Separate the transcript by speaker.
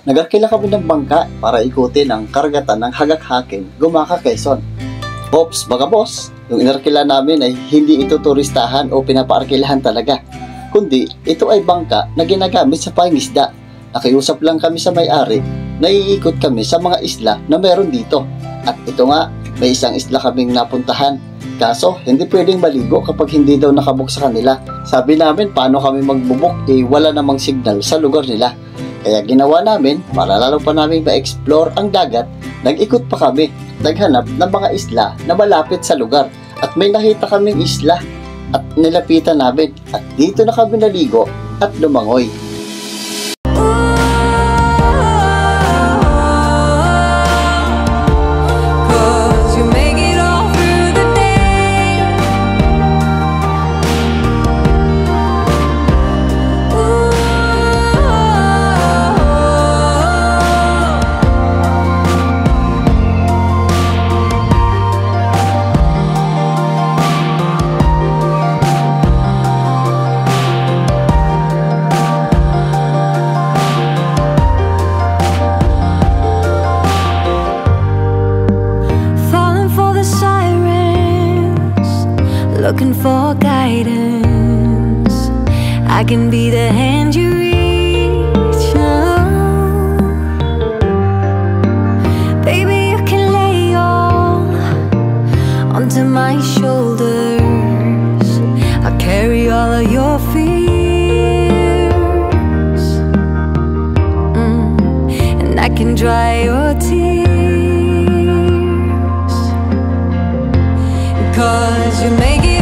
Speaker 1: Nag-arkila kami ng bangka para ikutin ang karagatan ng Hagak-Hakin, Gumaka, Quezon. Ops, baka boss, yung inarkila namin ay hindi ito turistahan o pinapaarkilahan talaga, kundi ito ay bangka na ginagamit sa pangingisda. Nakiusap lang kami sa may-ari na iikot kami sa mga isla na meron dito. At ito nga, may isang isla kaming napuntahan. Kaso, hindi pwedeng maligo kapag hindi daw nakabuk sa kanila. Sabi namin, paano kami magbubuk? Wala namang signal sa lugar nila. Kaya ginawa namin, para lalo pa namin ma-explore ang dagat, nag-ikot pa kami. Naghanap ng mga isla na malapit sa lugar. At may nakita kaming isla at nilapitan namin. At dito na kami naligo at lumangoy.
Speaker 2: Looking for guidance, I can be the hand you reach out. Baby, you can lay all onto my shoulders. I'll carry all of your fears, and I can dry your tears, 'cause you make it